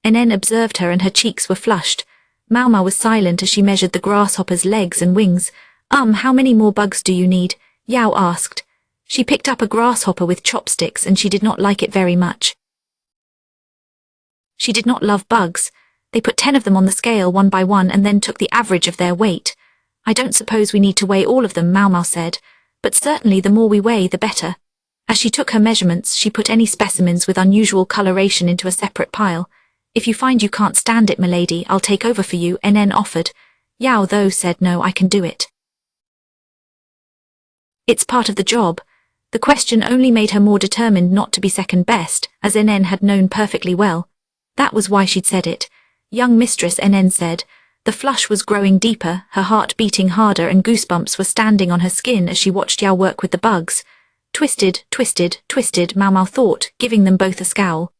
Nen observed her and her cheeks were flushed. Maomao was silent as she measured the grasshopper's legs and wings. How many more bugs do you need? Yao asked. She picked up a grasshopper with chopsticks and she did not like it very much. She did not love bugs. They put 10 of them on the scale one by one and then took the average of their weight. I don't suppose we need to weigh all of them, Maomao said, but certainly the more we weigh, the better. As she took her measurements, she put any specimens with unusual coloration into a separate pile. If you find you can't stand it, milady, I'll take over for you, Nen offered. Yao, though, said no, I can do it. It's part of the job. The question only made her more determined not to be second best, as Nen had known perfectly well. That was why she'd said it. Young mistress, Nen said. The flush was growing deeper, her heart beating harder, and goosebumps were standing on her skin as she watched Yao work with the bugs. Twisted, twisted, twisted, Maomao thought, giving them both a scowl.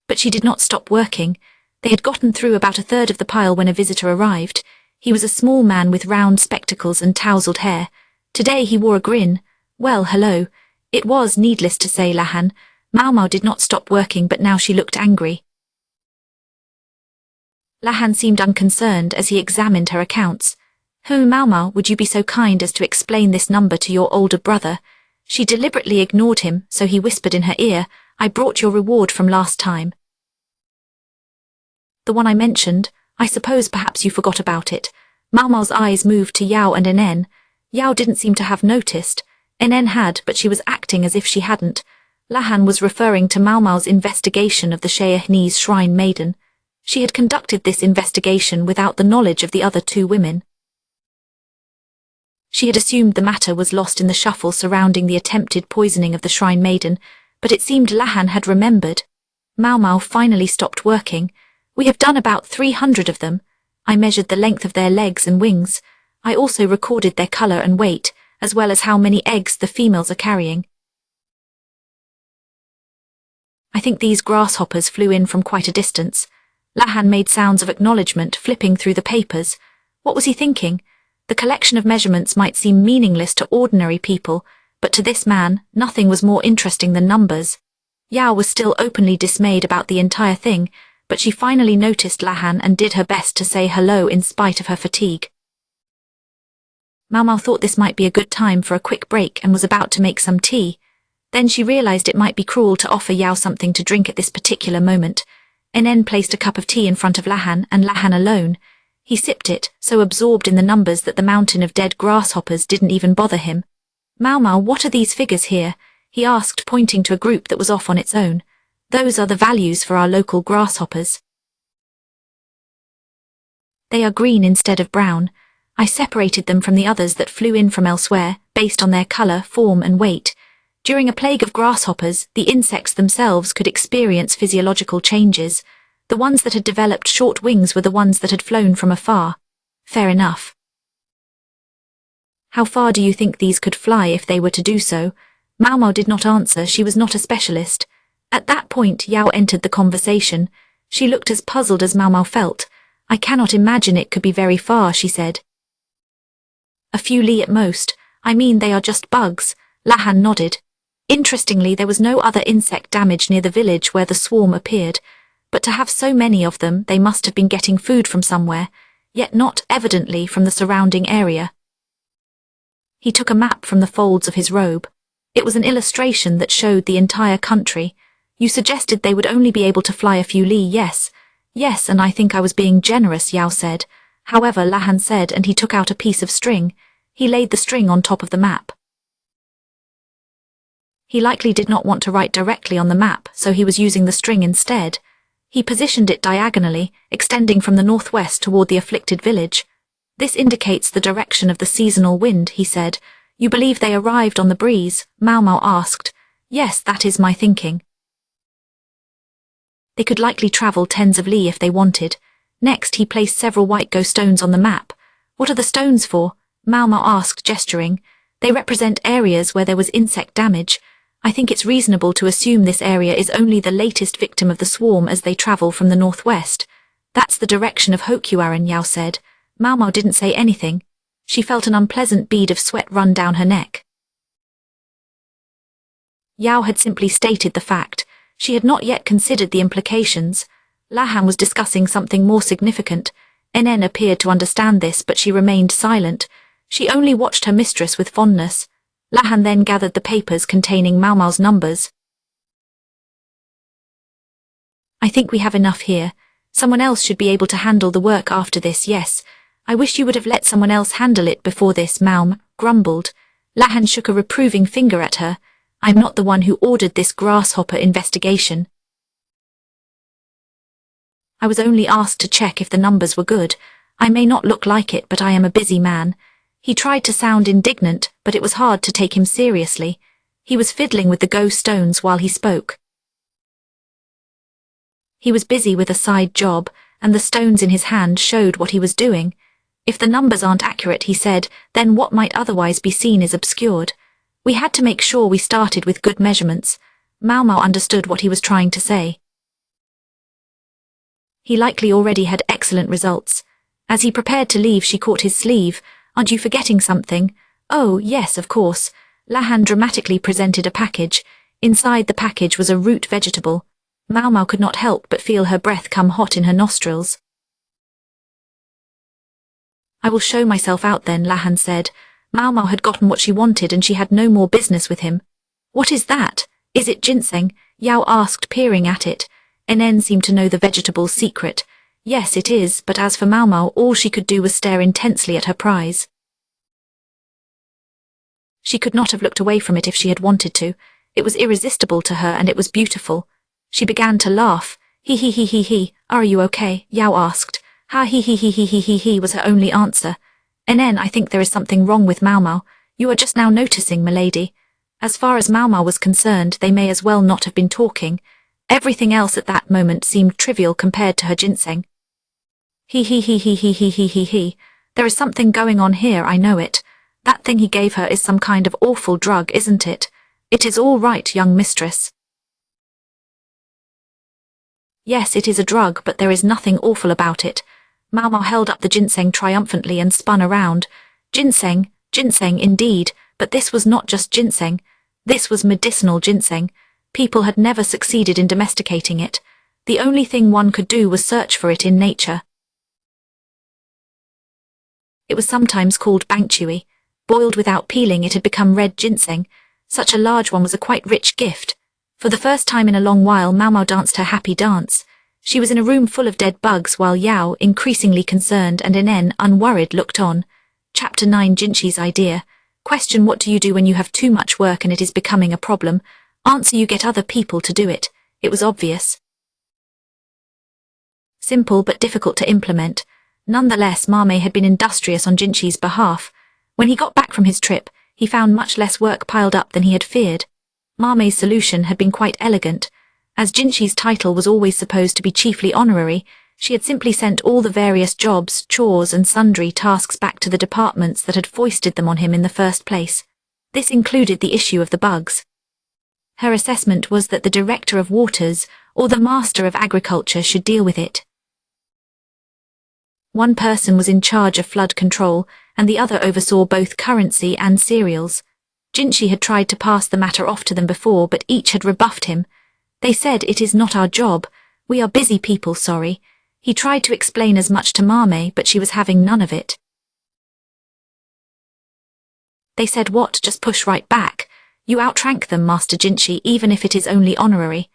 But she did not stop working. They had gotten through about a third of the pile when a visitor arrived. He was a small man with round spectacles and tousled hair. Today he wore a grin. Well, hello. It was, needless to say, Lahan. Maomao did not stop working, but now she looked angry. Lahan seemed unconcerned as he examined her accounts. Maomao, would you be so kind as to explain this number to your older brother? She deliberately ignored him, so he whispered in her ear, I brought your reward from last time. The one I mentioned, I suppose perhaps you forgot about it. Maomao's eyes moved to Yao and Nen. Yao didn't seem to have noticed. Nen had, but she was acting as if she hadn't. Lahan was referring to Maomao's investigation of the Shayahni's shrine maiden. She had conducted this investigation without the knowledge of the other two women. She had assumed the matter was lost in the shuffle surrounding the attempted poisoning of the shrine maiden, but it seemed Lahan had remembered. Maomao finally stopped working. We have done about 300 of them. I measured the length of their legs and wings. I also recorded their color and weight, as well as how many eggs the females are carrying. I think these grasshoppers flew in from quite a distance. Lahan made sounds of acknowledgement, flipping through the papers. What was he thinking? The collection of measurements might seem meaningless to ordinary people, but to this man, nothing was more interesting than numbers. Yao was still openly dismayed about the entire thing, but she finally noticed Lahan and did her best to say hello in spite of her fatigue. Maomao thought this might be a good time for a quick break and was about to make some tea. Then she realized it might be cruel to offer Yao something to drink at this particular moment. Nen placed a cup of tea in front of Lahan, and Lahan alone. He sipped it, so absorbed in the numbers that the mountain of dead grasshoppers didn't even bother him. Maomao, what are these figures here? He asked, pointing to a group that was off on its own. Those are the values for our local grasshoppers. They are green instead of brown. I separated them from the others that flew in from elsewhere, based on their color, form, and weight. During a plague of grasshoppers, the insects themselves could experience physiological changes. The ones that had developed short wings were the ones that had flown from afar. Fair enough. How far do you think these could fly if they were to do so? Maomao did not answer, she was not a specialist. At that point, Yao entered the conversation. She looked as puzzled as Maomao felt. I cannot imagine it could be very far, she said. A few li at most. I mean, they are just bugs. Lahan nodded. Interestingly, there was no other insect damage near the village where the swarm appeared, but to have so many of them, they must have been getting food from somewhere, yet not, evidently, from the surrounding area. He took a map from the folds of his robe. It was an illustration that showed the entire country. You suggested they would only be able to fly a few li, yes. Yes, and I think I was being generous, Yao said. However, Lahan said, and he took out a piece of string. He laid the string on top of the map. He likely did not want to write directly on the map, so he was using the string instead. He positioned it diagonally, extending from the northwest toward the afflicted village. This indicates the direction of the seasonal wind, he said. You believe they arrived on the breeze? Maomao asked. Yes, that is my thinking. They could likely travel tens of li if they wanted. Next, he placed several white ghost stones on the map. What are the stones for? Maomao asked, gesturing. They represent areas where there was insect damage. I think it's reasonable to assume this area is only the latest victim of the swarm as they travel from the northwest. That's the direction of Hokyuaran, Yao said. Maomao didn't say anything. She felt an unpleasant bead of sweat run down her neck. Yao had simply stated the fact. She had not yet considered the implications. Lahan was discussing something more significant. NN appeared to understand this, but she remained silent. She only watched her mistress with fondness. Lahan then gathered the papers containing Maomao's numbers. I think we have enough here. Someone else should be able to handle the work after this, yes. I wish you would have let someone else handle it before this, Maom grumbled. Lahan shook a reproving finger at her. I'm not the one who ordered this grasshopper investigation. I was only asked to check if the numbers were good. I may not look like it, but I am a busy man. He tried to sound indignant, but it was hard to take him seriously. He was fiddling with the ghost stones while he spoke. He was busy with a side job, and the stones in his hand showed what he was doing. If the numbers aren't accurate, he said, then what might otherwise be seen is obscured. We had to make sure we started with good measurements. Maomao understood what he was trying to say. He likely already had excellent results. As he prepared to leave, she caught his sleeve. Aren't you forgetting something? Oh, yes, of course. Lahan dramatically presented a package. Inside the package was a root vegetable. Maomao could not help but feel her breath come hot in her nostrils. I will show myself out then, Lahan said. Maomao had gotten what she wanted and she had no more business with him. What is that? Is it ginseng? Yao asked, peering at it. NN seemed to know the vegetable's secret. Yes, it is, but as for Maomao, all she could do was stare intensely at her prize. She could not have looked away from it if she had wanted to. It was irresistible to her and it was beautiful. She began to laugh. He, are you okay? Yao asked. Ha he was her only answer. NN, I think there is something wrong with Maomao. You are just now noticing, milady. As far as Maomao was concerned, they may as well not have been talking. Everything else at that moment seemed trivial compared to her ginseng. He. There is something going on here, I know it. That thing he gave her is some kind of awful drug, isn't it? It is all right, young mistress. Yes, it is a drug, but there is nothing awful about it. Maomao held up the ginseng triumphantly and spun around. Ginseng indeed, but this was not just ginseng. This was medicinal ginseng. People had never succeeded in domesticating it. The only thing one could do was search for it in nature. It was sometimes called bangchui. Boiled without peeling, it had become red ginseng. Such a large one was a quite rich gift. For the first time in a long while, Maomao danced her happy dance. She was in a room full of dead bugs while Yao, increasingly concerned, and NN, unworried, looked on. Chapter 9, Jinchi's idea. Question: what do you do when you have too much work and it is becoming a problem? Answer: you get other people to do it. It was obvious. Simple but difficult to implement. Nonetheless, Maomao had been industrious on Jinchi's behalf. When he got back from his trip, he found much less work piled up than he had feared. Maomao's solution had been quite elegant. As Jinchi's title was always supposed to be chiefly honorary, she had simply sent all the various jobs, chores and sundry tasks back to the departments that had foisted them on him in the first place. This included the issue of the bugs. Her assessment was that the director of waters or the master of agriculture should deal with it. One person was in charge of flood control, and the other oversaw both currency and cereals. Jinchi had tried to pass the matter off to them before, but each had rebuffed him. They said, "It is not our job. We are busy people, sorry." He tried to explain as much to Maomao, but she was having none of it. They said, "What, just push right back? You outrank them, Master Jinchi, even if it is only honorary.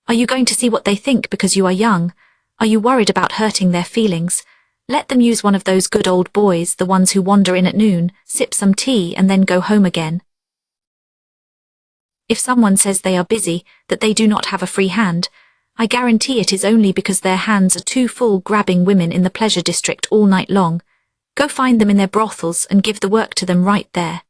Are you going to see what they think because you are young? Are you worried about hurting their feelings? Let them use one of those good old boys, the ones who wander in at noon, sip some tea and then go home again. If someone says they are busy, that they do not have a free hand, I guarantee it is only because their hands are too full grabbing women in the pleasure district all night long. Go find them in their brothels and give the work to them right there.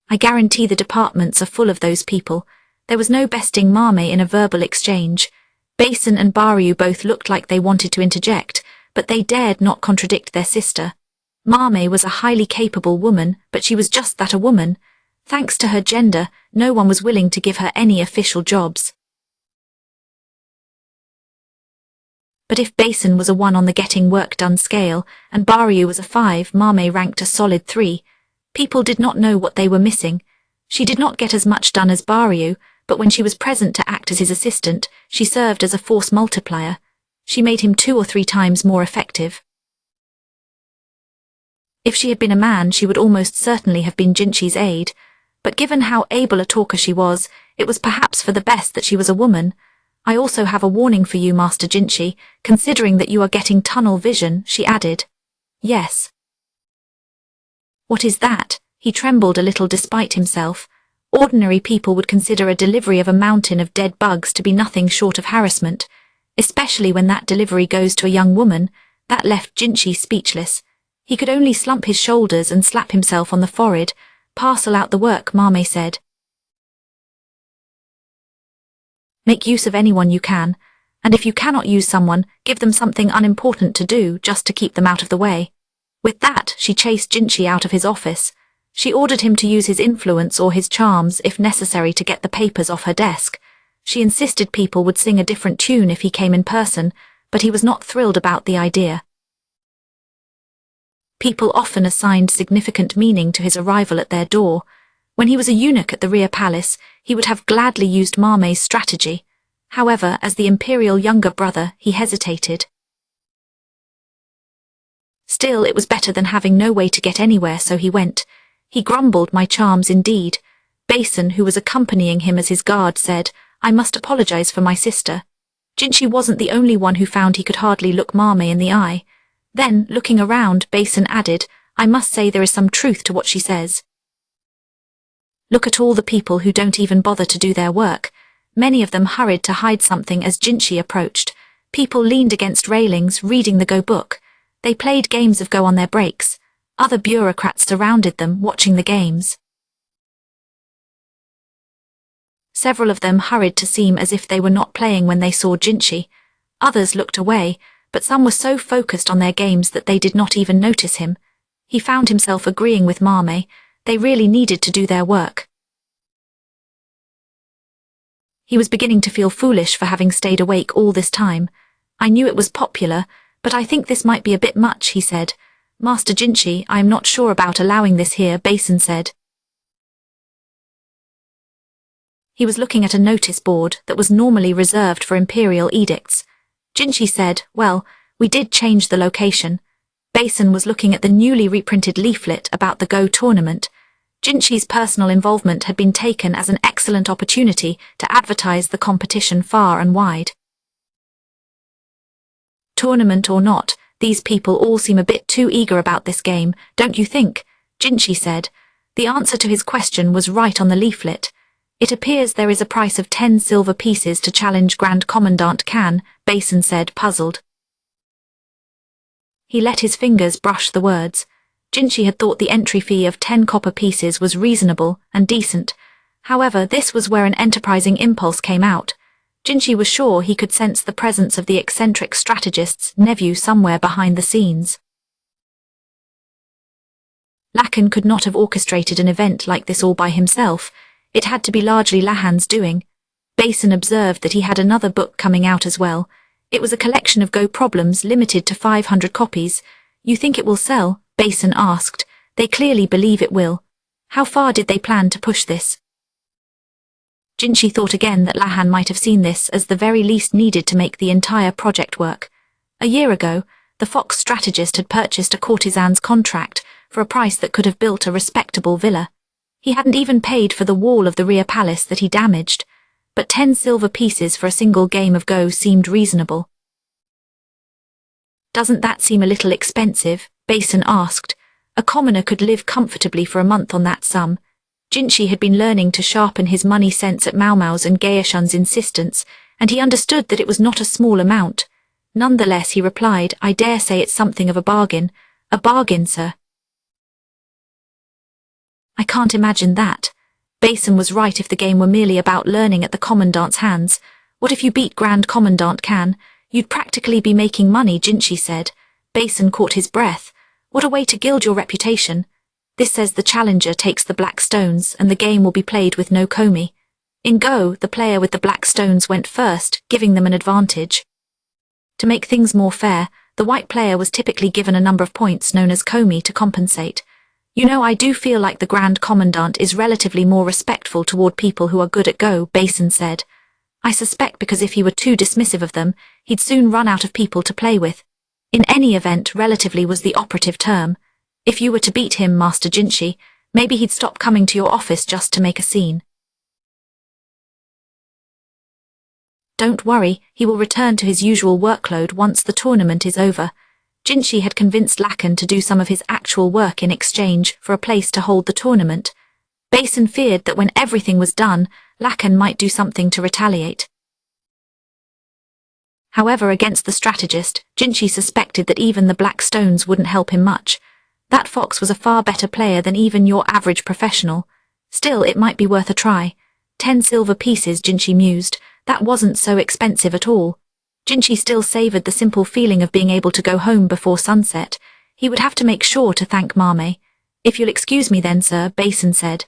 I guarantee the departments are full of those people. There was no besting Maomao in a verbal exchange. Basin and Baryu both looked like they wanted to interject, but they dared not contradict their sister. Maomao was a highly capable woman, but she was just that, a woman. Thanks to her gender, no one was willing to give her any official jobs. But if Basin was a 1 on the getting work done scale, and Baryu was a 5, Maomao ranked a solid 3. People did not know what they were missing. She did not get as much done as Baryu, but when she was present to act as his assistant, she served as a force multiplier. She made him 2 or 3 times more effective. If she had been a man, she would almost certainly have been Jinchi's aide, but given how able a talker she was, it was perhaps for the best that she was a woman. I also have a warning for you, Master Jinchi, considering that you are getting tunnel vision, she added. Yes. What is that? He trembled a little despite himself. Ordinary people would consider a delivery of a mountain of dead bugs to be nothing short of harassment, especially when that delivery goes to a young woman. That left Jinchi speechless. He could only slump his shoulders and slap himself on the forehead. Parcel out the work, Maomao said. Make use of anyone you can, and if you cannot use someone, give them something unimportant to do just to keep them out of the way. With that, she chased Jinchi out of his office. She ordered him to use his influence or his charms if necessary to get the papers off her desk. She insisted people would sing a different tune if he came in person, but he was not thrilled about the idea. People often assigned significant meaning to his arrival at their door. When he was a eunuch at the rear palace, he would have gladly used Maomao's strategy. However, as the imperial younger brother, he hesitated. Still, it was better than having no way to get anywhere, so he went. He grumbled, my charms indeed. Basin, who was accompanying him as his guard, said, I must apologize for my sister. Jinchi wasn't the only one who found he could hardly look Maomao in the eye. Then, looking around, Basin added, I must say there is some truth to what she says. Look at all the people who don't even bother to do their work. Many of them hurried to hide something as Jinchi approached. People leaned against railings, reading the Go book. They played games of Go on their breaks. Other bureaucrats surrounded them, watching the games. Several of them hurried to seem as if they were not playing when they saw Jinchi. Others looked away, but some were so focused on their games that they did not even notice him. He found himself agreeing with Maomao. They really needed to do their work. He was beginning to feel foolish for having stayed awake all this time. I knew it was popular, but I think this might be a bit much, he said. Master Jinchi, I am not sure about allowing this here, Basin said. He was looking at a notice board that was normally reserved for imperial edicts. Jinchi said, well, we did change the location. Basin was looking at the newly reprinted leaflet about the Go tournament. Jinchi's personal involvement had been taken as an excellent opportunity to advertise the competition far and wide. Tournament or not, these people all seem a bit too eager about this game, don't you think? Jinchi said. The answer to his question was right on the leaflet. It appears there is a price of 10 silver pieces to challenge Grand Commandant Kan, Basin said, puzzled. He let his fingers brush the words. Jinchi had thought the entry fee of 10 copper pieces was reasonable and decent. However, this was where an enterprising impulse came out. Jinchi was sure he could sense the presence of the eccentric strategist's nephew somewhere behind the scenes. Lakan could not have orchestrated an event like this all by himself. It had to be largely Lahan's doing. Basin observed that he had another book coming out as well. It was a collection of Go problems limited to 500 copies. You think it will sell? Basin asked. They clearly believe it will. How far did they plan to push this? Jinchi thought again that Lahan might have seen this as the very least needed to make the entire project work. A year ago, the Fox strategist had purchased a courtesan's contract for a price that could have built a respectable villa. He hadn't even paid for the wall of the rear palace that he damaged, but 10 silver pieces for a single game of Go seemed reasonable. Doesn't that seem a little expensive? Basin asked. A commoner could live comfortably for a month on that sum. Jinchi had been learning to sharpen his money sense at Maomao's and Gaeshun's insistence, and he understood that it was not a small amount. Nonetheless, he replied, I dare say it's something of a bargain. A bargain, sir. I can't imagine that. Basin was right if the game were merely about learning at the Commandant's hands. What if you beat Grand Commandant Kan? You'd practically be making money, Jinchi said. Basin caught his breath. What a way to gild your reputation. This says the challenger takes the black stones and the game will be played with no komi. In Go, the player with the black stones went first, giving them an advantage. To make things more fair, the white player was typically given a number of points known as komi to compensate. You know, I do feel like the Grand Commandant is relatively more respectful toward people who are good at Go, Basin said. I suspect because if he were too dismissive of them, he'd soon run out of people to play with. In any event, relatively was the operative term. If you were to beat him, Master Jinshi, maybe he'd stop coming to your office just to make a scene. Don't worry, he will return to his usual workload once the tournament is over. Jinshi had convinced Lakan to do some of his actual work in exchange for a place to hold the tournament. Basin feared that when everything was done, Lakan might do something to retaliate. However, against the strategist, Jinshi suspected that even the black stones wouldn't help him much. That fox was a far better player than even your average professional. Still, it might be worth a try. 10 silver pieces, Jinshi mused. That wasn't so expensive at all. Jinshi still savored the simple feeling of being able to go home before sunset. He would have to make sure to thank Maomao. If you'll excuse me then, sir, Basin said.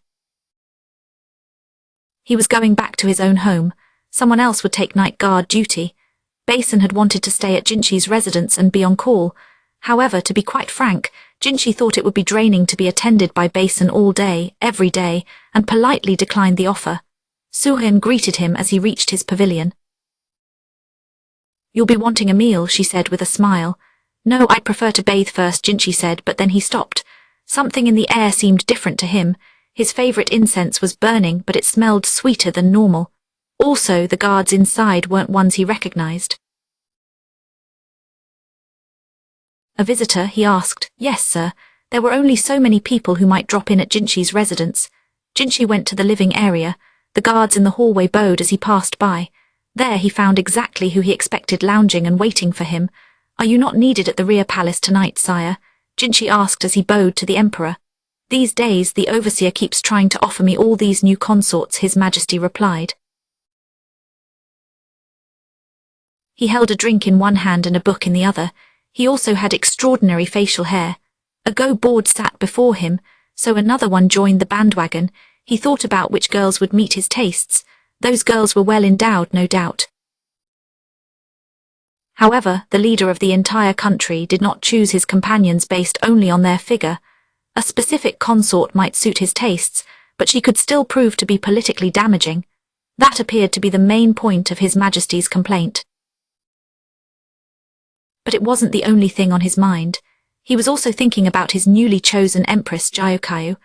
He was going back to his own home. Someone else would take night guard duty. Basin had wanted to stay at Jinshi's residence and be on call. However, to be quite frank, Jinshi thought it would be draining to be attended by Basin all day, every day, and politely declined the offer. Suhin greeted him as he reached his pavilion. You'll be wanting a meal, she said with a smile. No, I'd prefer to bathe first, Jinshi said, but then he stopped. Something in the air seemed different to him. His favorite incense was burning, but it smelled sweeter than normal. Also, the guards inside weren't ones he recognized. A visitor, he asked. Yes, sir. There were only so many people who might drop in at Jinshi's residence. Jinshi went to the living area. The guards in the hallway bowed as he passed by. There he found exactly who he expected lounging and waiting for him. Are you not needed at the rear palace tonight, sire? Jinshi asked as he bowed to the emperor. These days the overseer keeps trying to offer me all these new consorts, His Majesty replied. He held a drink in one hand and a book in the other. He also had extraordinary facial hair. A go board sat before him, so another one joined the bandwagon. He thought about which girls would meet his tastes. Those girls were well endowed, no doubt. However, the leader of the entire country did not choose his companions based only on their figure. A specific consort might suit his tastes, but she could still prove to be politically damaging. That appeared to be the main point of His Majesty's complaint. But it wasn't the only thing on his mind. He was also thinking about his newly chosen Empress Jayukayu.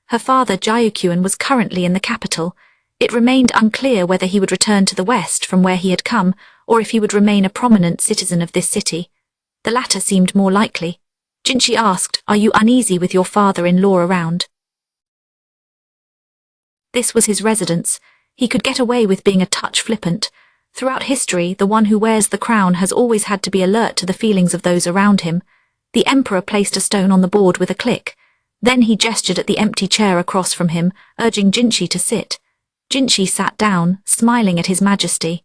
Her father Jayukyuan was currently in the capital. It remained unclear whether he would return to the west from where he had come, or if he would remain a prominent citizen of this city. The latter seemed more likely. Jinshi asked, "Are you uneasy with your father-in-law around?" This was his residence. He could get away with being a touch flippant. Throughout history, the one who wears the crown has always had to be alert to the feelings of those around him. The emperor placed a stone on the board with a click. Then he gestured at the empty chair across from him, urging Jinshi to sit. Jinshi sat down, smiling at His Majesty.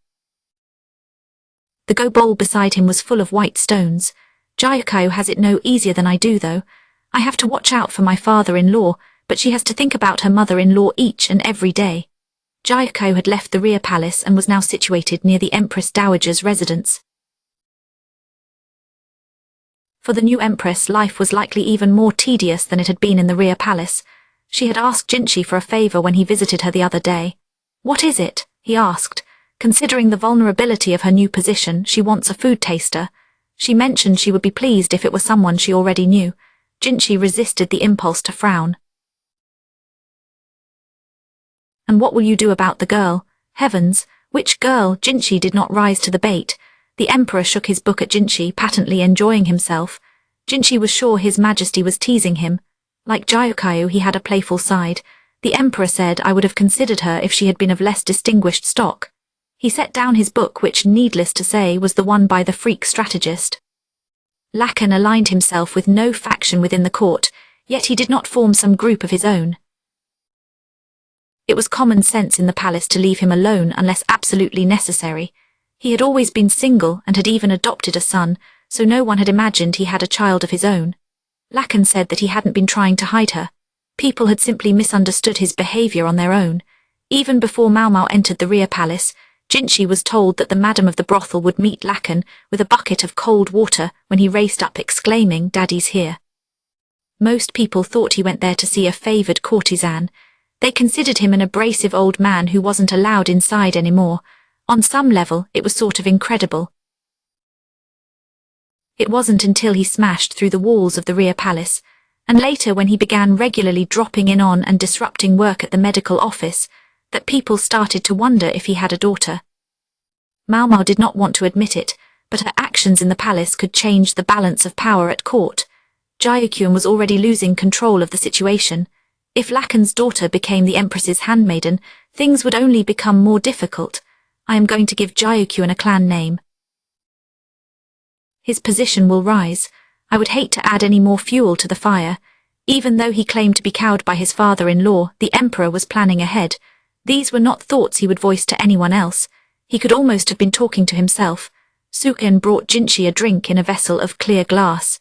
The go bowl beside him was full of white stones. Jayukayu has it no easier than I do, though. I have to watch out for my father-in-law, but she has to think about her mother-in-law each and every day. Jayukayu had left the rear palace and was now situated near the Empress Dowager's residence. For the new Empress, life was likely even more tedious than it had been in the rear palace. She had asked Jinshi for a favor when he visited her the other day. What is it? He asked. Considering the vulnerability of her new position, she wants a food taster. She mentioned she would be pleased if it were someone she already knew. Jinshi resisted the impulse to frown. And what will you do about the girl? Heavens, which girl? Jinshi did not rise to the bait. The emperor shook his book at Jinshi, patently enjoying himself. Jinshi was sure His Majesty was teasing him. Like Jayukayu, he had a playful side. The emperor said I would have considered her if she had been of less distinguished stock. He set down his book, which, needless to say, was the one by the freak strategist. Lakan aligned himself with no faction within the court, yet he did not form some group of his own. It was common sense in the palace to leave him alone unless absolutely necessary. He had always been single and had even adopted a son, so no one had imagined he had a child of his own. Lakan said that he hadn't been trying to hide her. People had simply misunderstood his behavior on their own. Even before Maomao entered the rear palace, Jinshi was told that the madam of the brothel would meet Lakan with a bucket of cold water when he raced up exclaiming, "Daddy's here." Most people thought he went there to see a favored courtesan. They considered him an abrasive old man who wasn't allowed inside anymore. On some level, it was sort of incredible. It wasn't until he smashed through the walls of the rear palace, and later when he began regularly dropping in on and disrupting work at the medical office, that people started to wonder if he had a daughter. Maomao did not want to admit it, but her actions in the palace could change the balance of power at court. Jiaoqian was already losing control of the situation. If Lacan's daughter became the Empress's handmaiden, things would only become more difficult. I am going to give Jiaoqian a clan name. His position will rise. I would hate to add any more fuel to the fire. Even though he claimed to be cowed by his father-in-law, the emperor was planning ahead. These were not thoughts he would voice to anyone else. He could almost have been talking to himself. Suken brought Jinchi a drink in a vessel of clear glass.